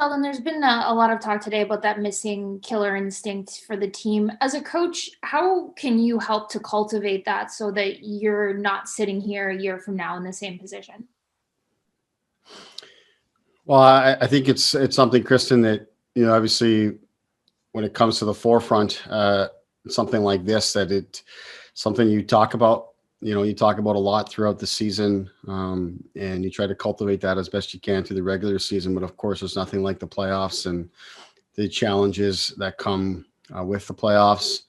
Sheldon, there's been a lot of talk today about that missing killer instinct for the team. As a coach, how can you help to cultivate that so that you're not sitting here a year from now in the same position? Well, I think it's something, Kristen, that, obviously when it comes to the forefront, something like this, something you talk about, you talk about a lot throughout the season, and you try to cultivate that as best you can through the regular season. But of course, there's nothing like the playoffs and the challenges that come with the playoffs.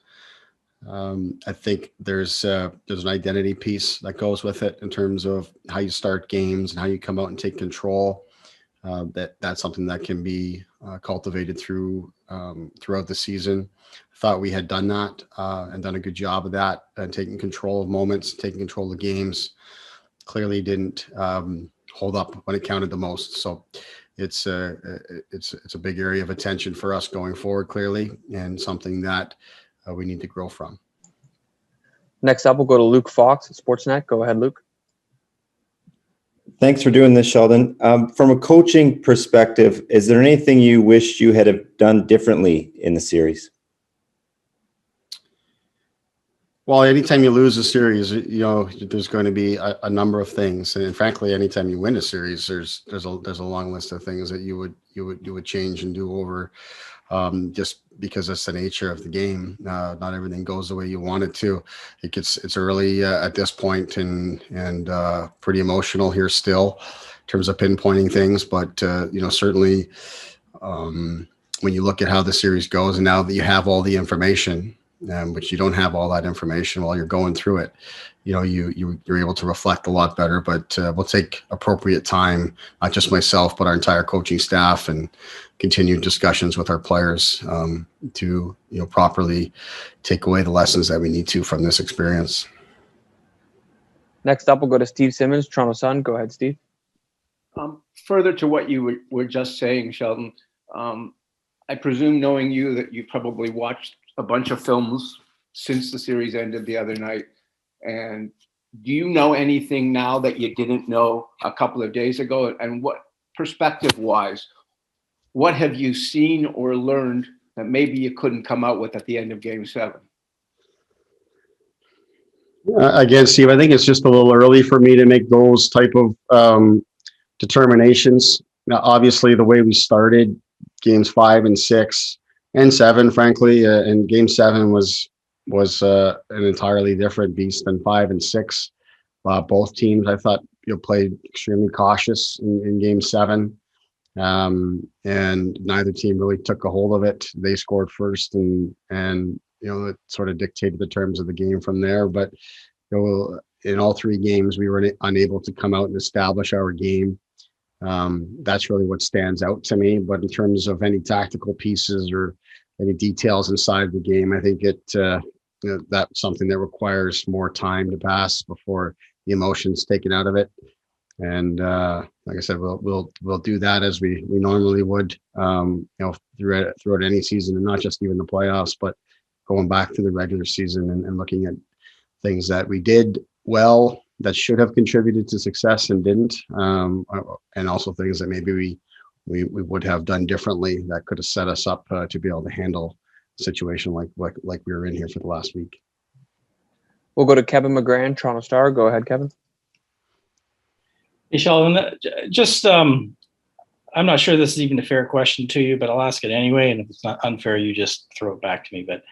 I think there's an identity piece that goes with it in terms of how you start games and how you come out and take control. That's something that can be cultivated throughout the season. I thought we had done that and done a good job of that, and taking control of moments, taking control of games. Clearly didn't hold up when it counted the most. So it's a big area of attention for us going forward, clearly, and something that we need to grow from. Next up, we'll go to Luke Fox at Sportsnet. Go ahead, Luke. Thanks for doing this, Sheldon. From a coaching perspective, is there anything you wish you had have done differently in the series? Well, anytime you lose a series, there's going to be a number of things, and frankly, anytime you win a series, there's a long list of things that you would change and do over, just because that's the nature of the game. Not everything goes the way you want it to. It's early at this point, and pretty emotional here still in terms of pinpointing things. But certainly, when you look at how the series goes, and now that you have all the information, which you don't have all that information while you're going through it, you're able to reflect a lot better. But we'll take appropriate time, not just myself, but our entire coaching staff, and continued discussions with our players to properly take away the lessons that we need to from this experience. Next up, we'll go to Steve Simmons, Toronto Sun. Go ahead, Steve. Further to what you were just saying, Sheldon, I presume, knowing you, that you probably watched a bunch of films since the series ended the other night. And do you know anything now that you didn't know a couple of days ago? And what, perspective-wise, what have you seen or learned that maybe you couldn't come out with at the end of Game 7? Again, Steve, I think it's just a little early for me to make those type of determinations. Now, obviously, the way we started Games 5 and 6 and 7, frankly, and Game 7 was an entirely different beast than 5 and 6. Both teams, I thought, played extremely cautious in Game 7. And neither team really took a hold of it. They scored first, and it sort of dictated the terms of the game from there. But in all three games, we were unable to come out and establish our game. That's really what stands out to me. But in terms of any tactical pieces or any details inside the game, I think that's something that requires more time to pass before the emotions taken out of it. And like I said, we'll do that as we normally would, throughout any season, and not just even the playoffs, but going back to the regular season and looking at things that we did well that should have contributed to success and didn't, and also things that maybe we would have done differently that could have set us up to be able to handle a situation like we were in here for the last week. We'll go to Kevin McGran, Toronto Star. Go ahead, Kevin. Hey, Sheldon, just I'm not sure this is even a fair question to you, but I'll ask it anyway. And if it's not unfair, you just throw it back to me. But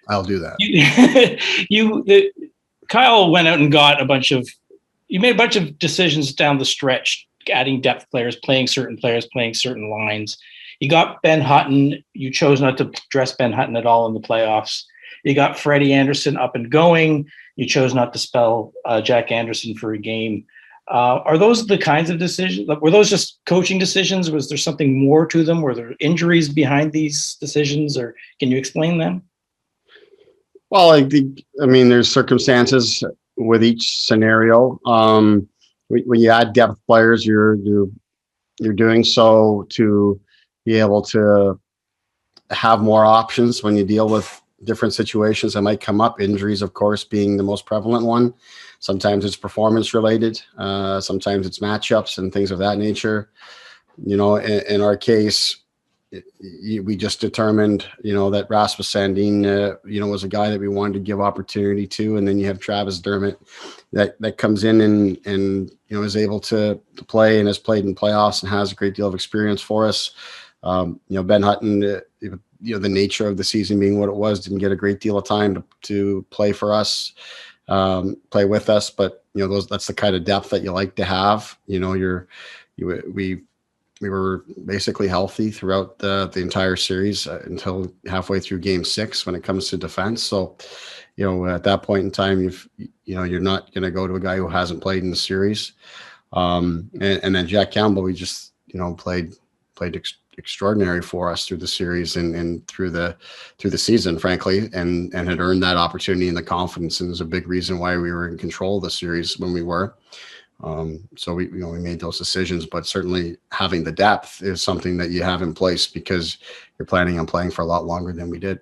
I'll do that. Kyle went out and got you made a bunch of decisions down the stretch, adding depth players, playing certain lines. You got Ben Hutton. You chose not to dress Ben Hutton at all in the playoffs. You got Freddie Anderson up and going. You chose not to spell Jack Anderson for a game. Are those the kinds of decisions? Were those just coaching decisions? Was there something more to them? Were there injuries behind these decisions, or can you explain them? Well, I mean, there's circumstances with each scenario. When you add depth players, you're doing so to be able to have more options when you deal with different situations that might come up. Injuries, of course, being the most prevalent one. Sometimes it's performance related. Sometimes it's matchups and things of that nature. In our case, we just determined, that Rasmus Sandin, was a guy that we wanted to give opportunity to. And then you have Travis Dermott that comes in and is able to play and has played in playoffs and has a great deal of experience for us. Ben Hutton, the nature of the season being what it was, didn't get a great deal of time to play for us, play with us. But, that's the kind of depth that you like to have. We were basically healthy throughout the entire series until halfway through Game 6 when it comes to defense. So, at that point in time, you're not going to go to a guy who hasn't played in the series. And then Jack Campbell, we just played extraordinary for us through the series and through the season, frankly, and had earned that opportunity and the confidence. And there's a big reason why we were in control of the series when we were. So we made those decisions, but certainly having the depth is something that you have in place because you're planning on playing for a lot longer than we did.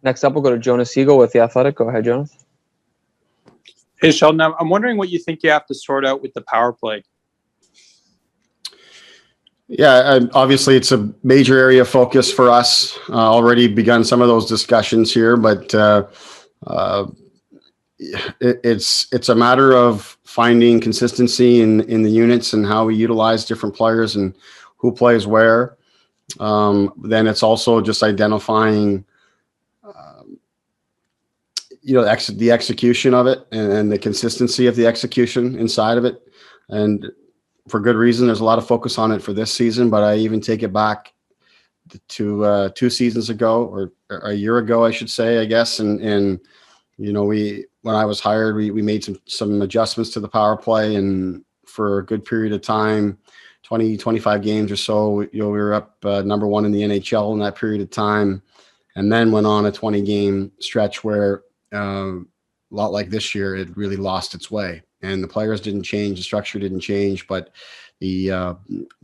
Next up, we'll go to Jonas Siegel with The Athletic. Go ahead, Jonas. Hey, Sheldon, I'm wondering what you think you have to sort out with the power play. Yeah, obviously it's a major area of focus for us. Already begun some of those discussions here, but it's a matter of finding consistency in the units and how we utilize different players and who plays where. Then it's also just identifying, the execution of it and the consistency of the execution inside of it. And for good reason, there's a lot of focus on it for this season, but I even take it back to 2 seasons ago or a year ago, I should say, I guess. And when I was hired, we made some adjustments to the power play, and for a good period of time, 20, 25 games or so, we were up number 1 in the NHL in that period of time, and then went on a 20-game stretch where a lot like this year, it really lost its way. And the players didn't change, the structure didn't change, but the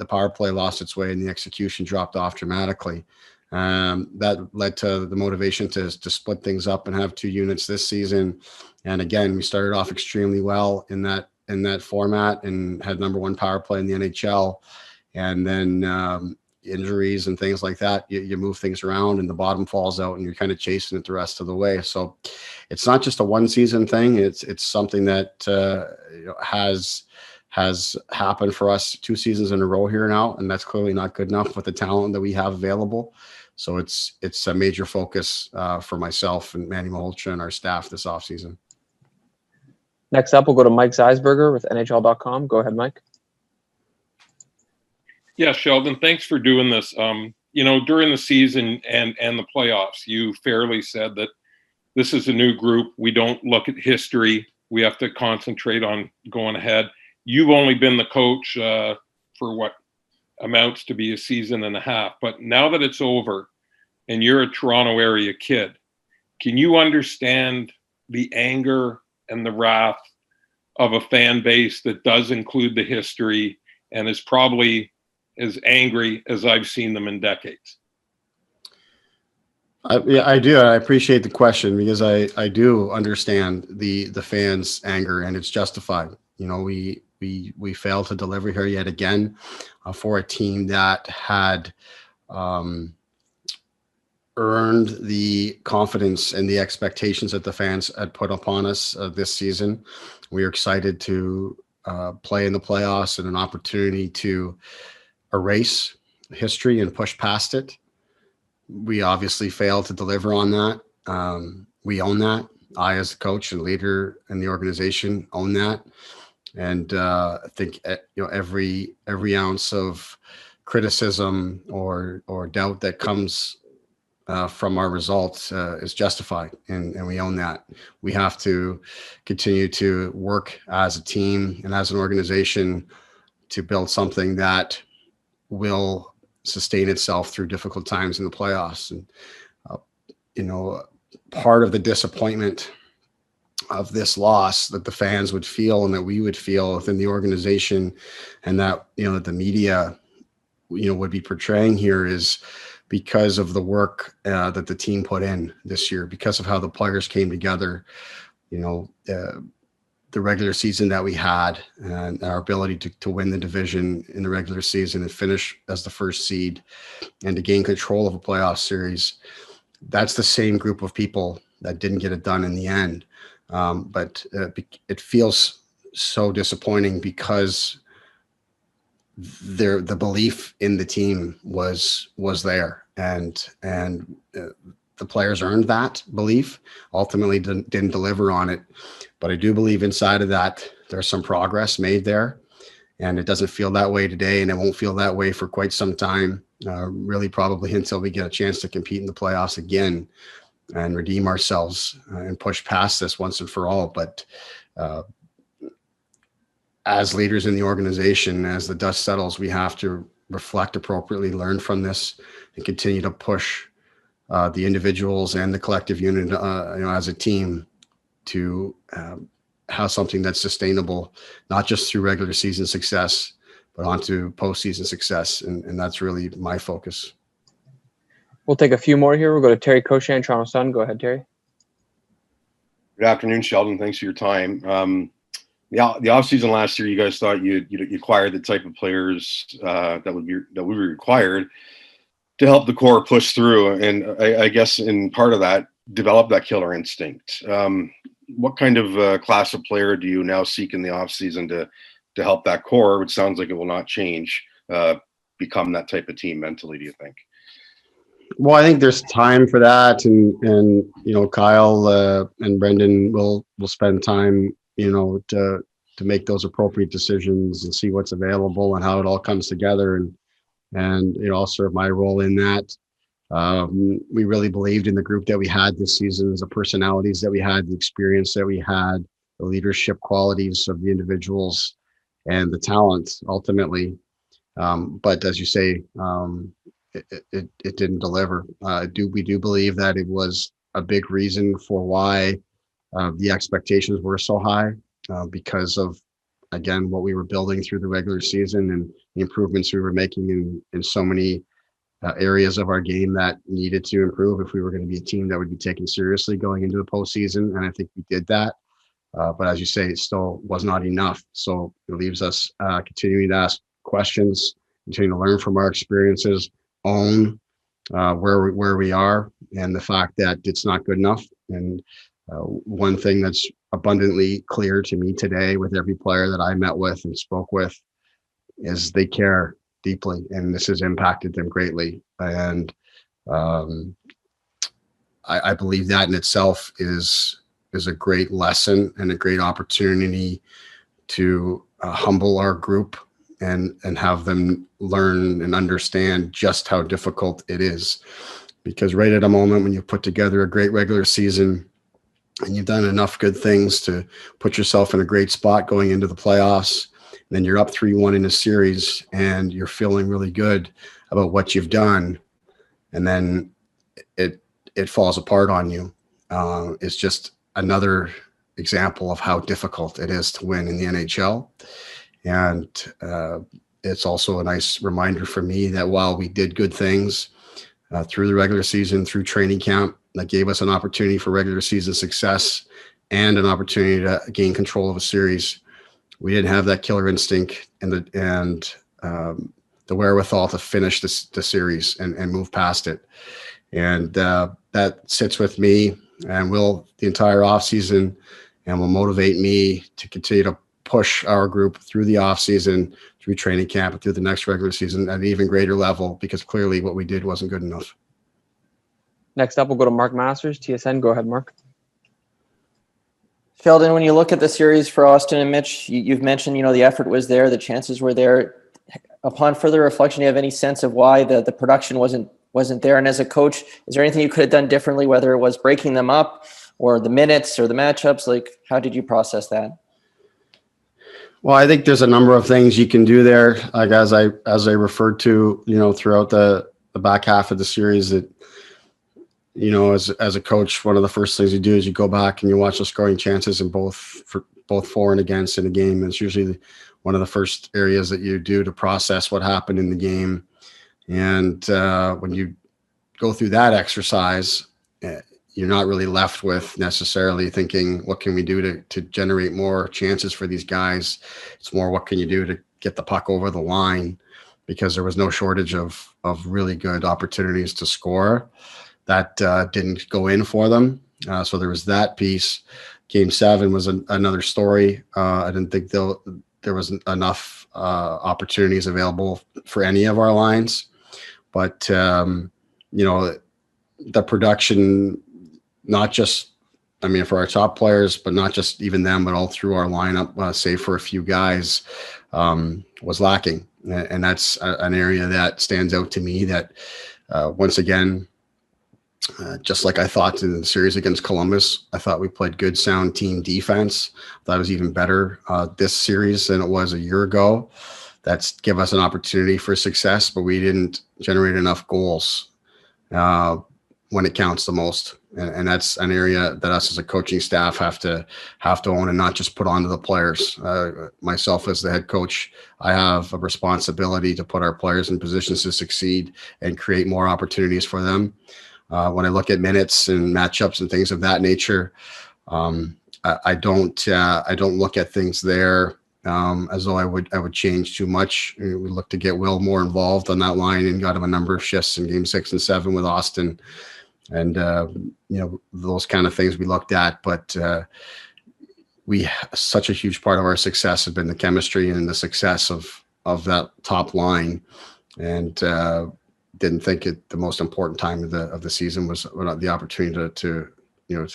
power play lost its way and the execution dropped off dramatically. That led to the motivation to split things up and have 2 units this season. And again, we started off extremely well in that format and had number 1 power play in the NHL. And then injuries and things like that, you move things around and the bottom falls out and you're kind of chasing it the rest of the way. So it's not just a 1 season thing. It's something that has happened for us 2 seasons in a row here now, and that's clearly not good enough with the talent that we have available. So it's a major focus for myself and Manny Malhotra and our staff this offseason. Next up, we'll go to Mike Zeisberger with NHL.com. Go ahead, Mike. Yeah, Sheldon, thanks for doing this. During the season and the playoffs, you fairly said that this is a new group. We don't look at history. We have to concentrate on going ahead. You've only been the coach for what amounts to be a season and a half. But now that it's over and you're a Toronto area kid, can you understand the anger and the wrath of a fan base that does include the history and is probably as angry as I've seen them in decades? Yeah, I do. I appreciate the question because I do understand the fans' anger, and it's justified. We failed to deliver here yet again for a team that had earned the confidence and the expectations that the fans had put upon us this season. We are excited to play in the playoffs and an opportunity to erase history and push past it. We obviously failed to deliver on that. We own that. I, as a coach and leader in the organization, own that. And I think every ounce of criticism or doubt that comes from our results is justified, and we own that. We have to continue to work as a team and as an organization to build something that will sustain itself through difficult times in the playoffs. And part of the disappointment of this loss that the fans would feel and that we would feel within the organization, and that the media would be portraying here, is because of the work that the team put in this year, because of how the players came together. the regular season that we had and our ability to win the division in the regular season and finish as the first seed and to gain control of a playoff series, that's the same group of people that didn't get it done in the end. But it feels so disappointing because the belief in the team was there, and the players earned that belief. Ultimately, didn't deliver on it, but I do believe inside of that there's some progress made there, and it doesn't feel that way today, and it won't feel that way for quite some time. Really, probably until we get a chance to compete in the playoffs again and redeem ourselves and push past this once and for all. But as leaders in the organization, as the dust settles, we have to reflect appropriately, learn from this, and continue to push the individuals and the collective unit, as a team, to have something that's sustainable, not just through regular season success, but onto postseason success. And that's really my focus. We'll take a few more here. We'll go to Terry Cochan, Toronto Sun. Go ahead, Terry. Good afternoon, Sheldon. Thanks for your time. The offseason last year, you guys thought you acquired the type of players that would be required to help the core push through, and I guess in part of that, develop that killer instinct. What kind of class of player do you now seek in the offseason to help that core, which sounds like it will not change, become that type of team mentally, do you think? Well, I think there's time for that, and Kyle and Brendan will spend time, to make those appropriate decisions and see what's available and how it all comes together, and I'll serve my role in that. We really believed in the group that we had this season, the personalities that we had, the experience that we had, the leadership qualities of the individuals, and the talent ultimately. But as you say, it didn't deliver. We do believe that it was a big reason for why the expectations were so high, because of, again, what we were building through the regular season and the improvements we were making in so many areas of our game that needed to improve if we were going to be a team that would be taken seriously going into the postseason. And I think we did that. But as you say, it still was not enough. So it leaves us continuing to ask questions, continuing to learn from our experiences, own where we are, and the fact that it's not good enough. And one thing that's abundantly clear to me today with every player that I met with and spoke with is they care deeply, and this has impacted them greatly. And I believe that in itself is a great lesson and a great opportunity to humble our group and have them learn and understand just how difficult it is. Because right at a moment when you put together a great regular season and you've done enough good things to put yourself in a great spot going into the playoffs, and then you're up 3-1 in a series and you're feeling really good about what you've done, and then it falls apart on you. It's just another example of how difficult it is to win in the NHL. And it's also a nice reminder for me that while we did good things through the regular season, through training camp, that gave us an opportunity for regular season success and an opportunity to gain control of a series, we didn't have that killer instinct and the wherewithal to finish the series and move past it. And that sits with me and will the entire offseason, and will motivate me to continue to push our group through the offseason, through training camp, and through the next regular season at an even greater level, because clearly what we did wasn't good enough. Next up, we'll go to Mark Masters, TSN. Go ahead, Mark. Sheldon, when you look at the series for Austin and Mitch, you've mentioned, the effort was there, the chances were there. Upon further reflection, do you have any sense of why the production wasn't there? And as a coach, is there anything you could have done differently, whether it was breaking them up or the minutes or the matchups? Like, how did you process that? Well, I think there's a number of things you can do there. Like as I referred to, throughout the back half of the series, that, as a coach, one of the first things you do is you go back and you watch the scoring chances in both for and against in a game. It's usually one of the first areas that you do to process what happened in the game. And when you go through that exercise, you're not really left with necessarily thinking, what can we do to generate more chances for these guys? It's more, what can you do to get the puck over the line? Because there was no shortage of really good opportunities to score that didn't go in for them. So there was that piece. Game 7 was another story. I didn't think there was enough opportunities available for any of our lines. But, the production, not just, for our top players, but not just even them, but all through our lineup, save for a few guys, was lacking. And that's an area that stands out to me that, once again, just like I thought in the series against Columbus, I thought we played good, sound team defense. That was even better this series than it was a year ago. That's give us an opportunity for success, but we didn't generate enough goals when it counts the most. And that's an area that us as a coaching staff have to own and not just put onto the players. Myself as the head coach, I have a responsibility to put our players in positions to succeed and create more opportunities for them. When I look at minutes and matchups and things of that nature, I don't look at things there as though I would change too much. We look to get Will more involved on that line and got him a number of shifts in game 6 and 7 with Austin, and those kind of things we looked at. But such a huge part of our success has been the chemistry and the success of that top line, and didn't think the most important time of the season was the opportunity to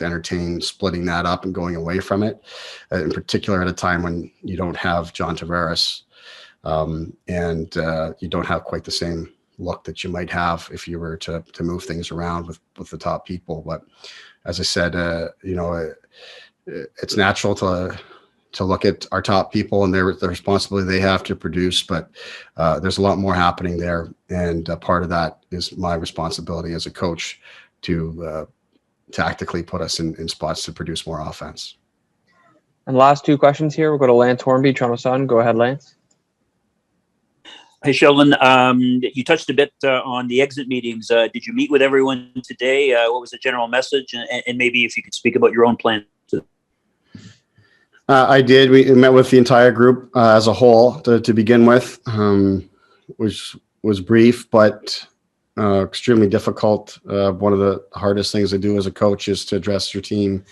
entertain splitting that up and going away from it, in particular at a time when you don't have John Tavares, and you don't have quite the same look that you might have if you were to move things around with the top people. But as I said, it's natural to look at our top people and the responsibility they have to produce, but there's a lot more happening there. And part of that is my responsibility as a coach to tactically put us in spots to produce more offense. And last 2 questions here. We'll go to Lance Hornby, Toronto Sun. Go ahead, Lance. Hey, Sheldon. You touched a bit on the exit meetings. Did you meet with everyone today? What was the general message? And maybe if you could speak about your own plan. I did. We met with the entire group as a whole to begin with, which was brief, but extremely difficult. One of the hardest things to do as a coach is to address your team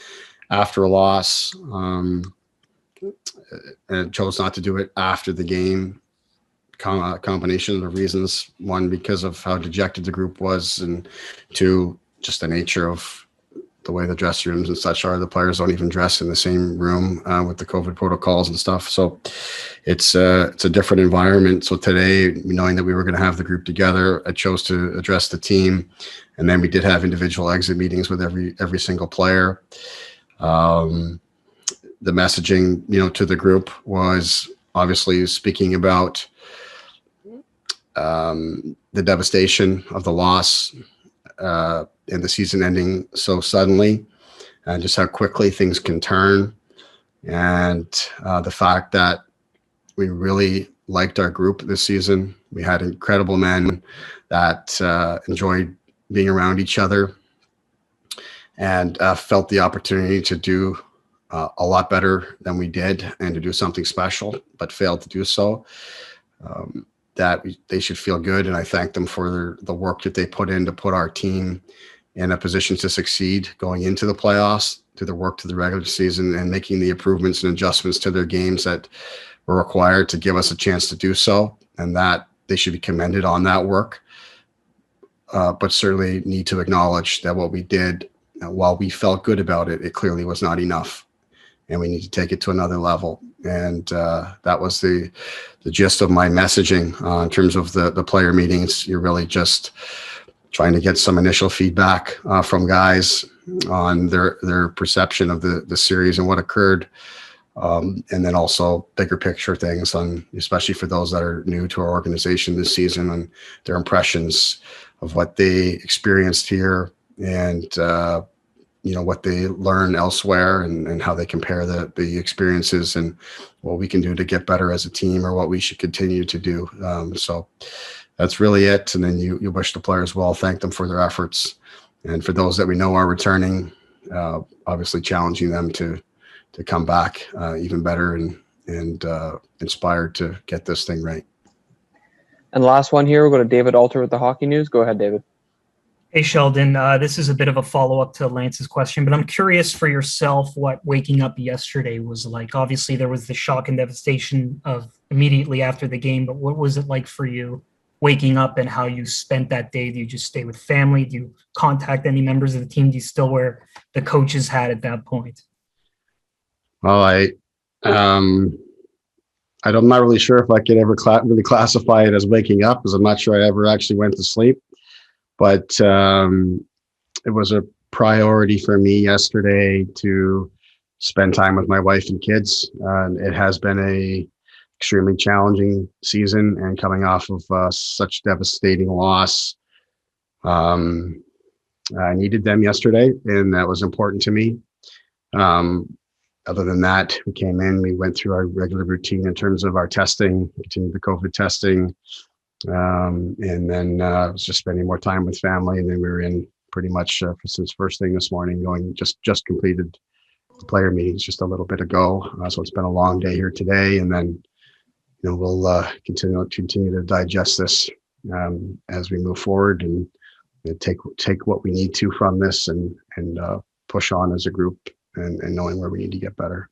after a loss, and chose not to do it after the game. Combination of the reasons: one, because of how dejected the group was, and 2, just the nature of the way the dressing rooms and such are. The players don't even dress in the same room with the COVID protocols and stuff. So it's a different environment. So today, knowing that we were going to have the group together, I chose to address the team. And then we did have individual exit meetings with every single player. The messaging, to the group was obviously speaking about the devastation of the loss, and the season ending so suddenly, and just how quickly things can turn, and the fact that we really liked our group this season. We had incredible men that enjoyed being around each other, and felt the opportunity to do a lot better than we did, and to do something special, but failed to do so. That they should feel good, and I thank them for the work that they put in to put our team in a position to succeed going into the playoffs, to their work to the regular season, and making the improvements and adjustments to their games that were required to give us a chance to do so, and that they should be commended on that work. But certainly need to acknowledge that what we did, while we felt good about it, it clearly was not enough, and we need to take it to another level. And that was the gist of my messaging in terms of the player meetings. You're really just trying to get some initial feedback from guys on their perception of the series and what occurred. And then also bigger picture things on, especially for those that are new to our organization this season, and their impressions of what they experienced here, and what they learn elsewhere, and how they compare the experiences, and what we can do to get better as a team, or what we should continue to do. So that's really it. And then you wish the players well, thank them for their efforts, And for those that we know are returning, obviously challenging them to come back even better and inspired to get this thing right. And last one here, we'll go to David Alter with the Hockey News. Go ahead, David. Hey, Sheldon, this is a bit of a follow-up to Lance's question, but I'm curious for yourself what waking up yesterday was like. Obviously, there was the shock and devastation of immediately after the game, but what was it like for you waking up and how you spent that day? Do you just stay with family? Do you contact any members of the team? Do you still wear the coach's hat at that point? Well, I'm not really sure if I could ever really classify it as waking up, because I'm not sure I ever actually went to sleep. But it was a priority for me yesterday to spend time with my wife and kids. It has been a extremely challenging season, and coming off of such devastating loss, I needed them yesterday, and that was important to me. Other than that, we came in, we went through our regular routine in terms of our testing, continued the COVID testing. And then I was just spending more time with family, and then we were in pretty much since first thing this morning, going just completed the player meetings just a little bit ago. So it's been a long day here today, and then we'll continue to digest this as we move forward and take what we need to from this and push on as a group and knowing where we need to get better.